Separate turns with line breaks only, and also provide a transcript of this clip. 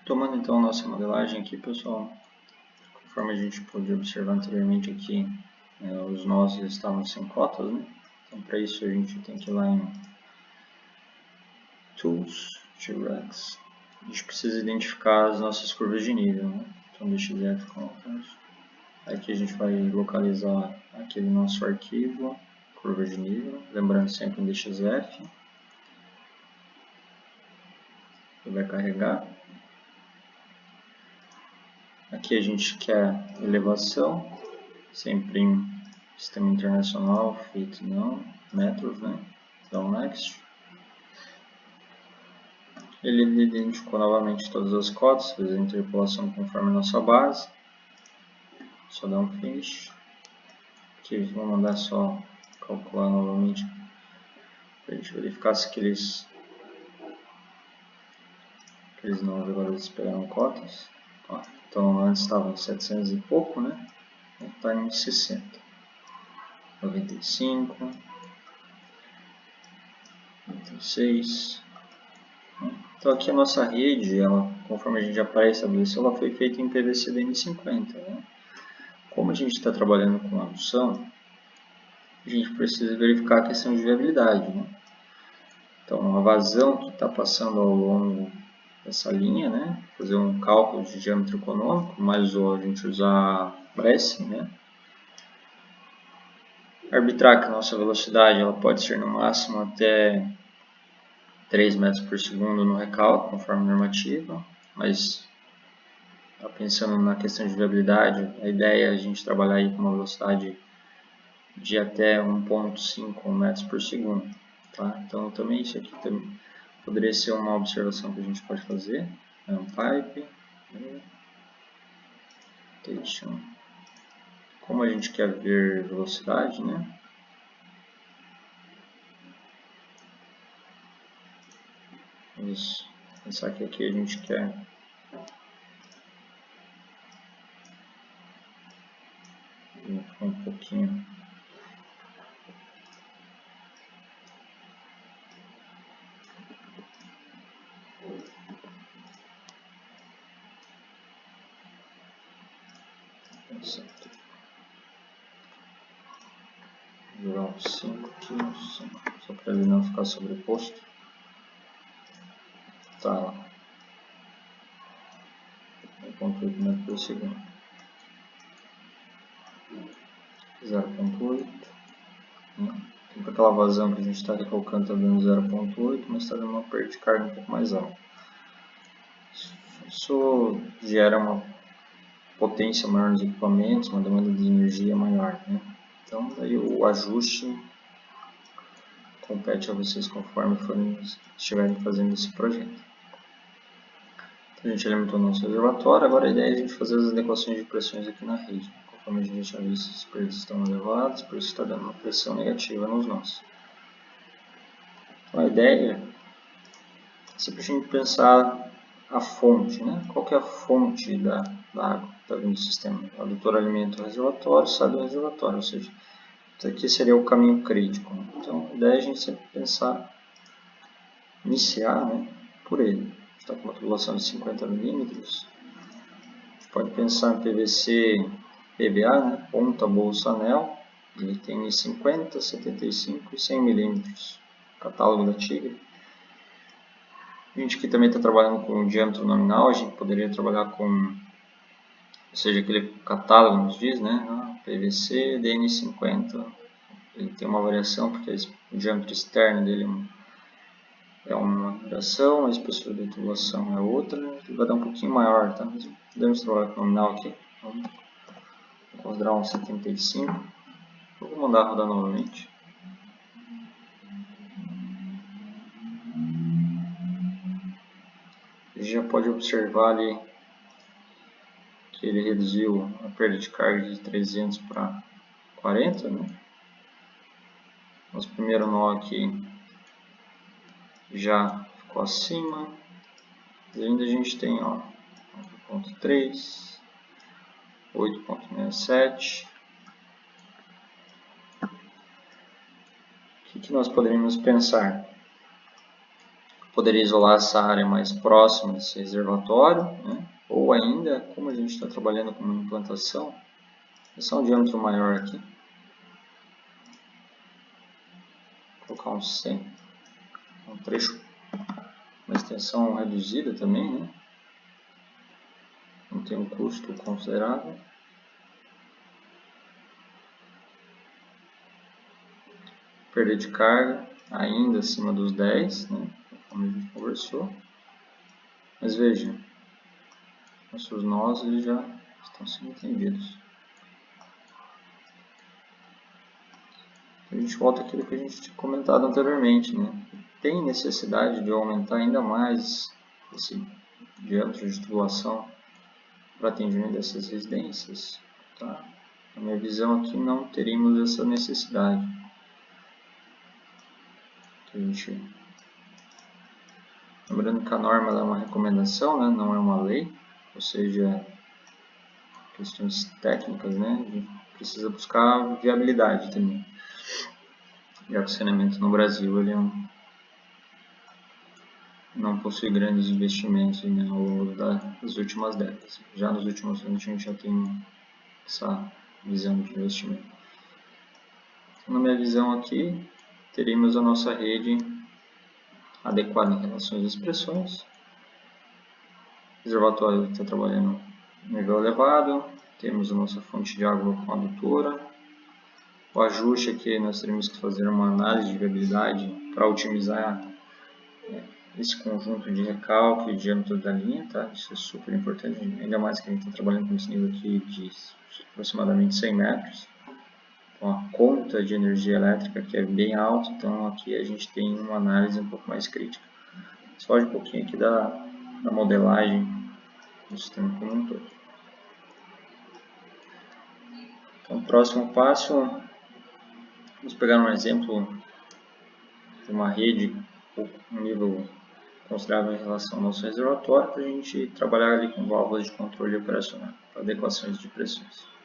Tomando então a nossa modelagem aqui, pessoal, conforme a gente pôde observar anteriormente aqui, os nós estavam sem cotas, né? Então para isso a gente tem que ir lá em Tools, T-Rex. A gente precisa identificar as nossas curvas de nível, né? Então DXF Conference. Aqui a gente vai localizar aquele nosso arquivo, curva de nível, lembrando sempre em DXF. Ele vai carregar. Aqui a gente quer elevação, sempre em sistema internacional, fit não, metros, né? Então next. Ele identificou novamente todas as cotas, fez a interpolação conforme a nossa base. Só dar um finish. Aqui vou mandar só calcular novamente para a gente verificar se aqueles navegadores esperaram cotas. Ó, então antes estava em 700 e pouco, né? Está em 60. 95. 96. Então aqui a nossa rede, ela, conforme a gente já pré-estabeleceu, ela foi feita em PVC DN50. Né? Como a gente está trabalhando com adução, a gente precisa verificar a questão de viabilidade. Né? Então a vazão que está passando ao longo dessa linha, né? Fazer um cálculo de diâmetro econômico, mais a gente usar Bresse, né? Arbitrar que a nossa velocidade ela pode ser no máximo até 3 metros por segundo no recálculo, conforme a normativa, mas pensando na questão de viabilidade, a ideia é a gente trabalhar aí com uma velocidade de até 1,5 metros por segundo. Tá? Então também isso aqui também poderia ser uma observação que a gente pode fazer. Pipe, rotation. Como a gente quer ver velocidade, né? Vamos pensar que aqui a gente quer um pouquinho. Jogar um 5 aqui, só para ele não ficar sobreposto. Tá lá. 1,8 metros por segundo. 0,8. Tem aquela vazão que a gente está recalcando, está dando 0,8, mas está dando uma perda de carga um pouco mais alta. Isso gera uma potência maior nos equipamentos, uma demanda de energia maior. Né? Então, daí o ajuste compete a vocês conforme estiverem fazendo esse projeto. Então, a gente alimentou o nosso reservatório, agora a ideia é a gente fazer as adequações de pressões aqui na rede. Conforme a gente já viu, os preços estão elevados, por isso está dando uma pressão negativa nos nós. Então, a ideia é simplesmente pensar a fonte, né? Qual que é a fonte da água que está vindo do sistema? O adutor alimenta o reservatório, sai do reservatório, ou seja, isso aqui seria o caminho crítico. Então, a ideia é a gente sempre pensar, iniciar, né, por ele. A gente está com uma tubulação de 50 milímetros. A gente pode pensar em PVC PBA, né, ponta, bolsa, anel. Ele tem 50, 75 e 100 milímetros. Catálogo da Tigre. A gente aqui também está trabalhando com o diâmetro nominal. A gente poderia trabalhar com, ou seja, aquele catálogo nos diz, né, PVC DN50. Ele tem uma variação porque o diâmetro externo dele é uma variação, a espessura da tubulação é outra, ele vai dar um pouquinho maior, tá? Mas podemos trabalhar com o nominal aqui. Vamos considerar um 75. Eu vou mandar rodar novamente. A gente já pode observar ali que ele reduziu a perda de carga de 300 para 40, né? Nosso primeiro nó aqui já ficou acima. E ainda a gente tem, ó, 9.3, 8.67. O que nós poderíamos pensar? poderia isolar essa área mais próxima desse reservatório, né? Ou ainda, como a gente está trabalhando com uma implantação, passar um diâmetro maior aqui, colocar um 100, um trecho, uma extensão reduzida também, né? Não tem um custo considerável. Perda de carga ainda acima dos 10, né? Como a gente conversou. Mas veja, nossos nós eles já estão sendo entendidos. A gente volta àquilo que a gente tinha comentado anteriormente, né? Tem necessidade de aumentar ainda mais esse diâmetro de tubulação para atendimento dessas residências, tá? Na minha visão aqui não teríamos essa necessidade. Lembrando que a norma é uma recomendação, né? Não é uma lei, ou seja, questões técnicas, né? A gente precisa buscar viabilidade também. Já que o saneamento no Brasil ele não possui grandes investimentos, né, ao longo das últimas décadas. Já nos últimos anos a gente já tem essa visão de investimento. Na minha visão aqui, teríamos a nossa rede adequada em relação às expressões. O reservatório está trabalhando em nível elevado. Temos a nossa fonte de água com adutora. O ajuste aqui nós teremos que fazer uma análise de viabilidade para otimizar esse conjunto de recalque e diâmetro da linha, tá? Isso é super importante, ainda mais que a gente está trabalhando com esse nível aqui de aproximadamente 100 metros. Então, a conta de energia elétrica aqui é bem alta, então aqui a gente tem uma análise um pouco mais crítica. Foge um pouquinho aqui da modelagem do sistema como um todo. Então, o próximo passo, vamos pegar um exemplo de uma rede com um nível considerável em relação ao nosso reservatório para a gente trabalhar ali com válvulas de controle operacional, para adequações de pressões.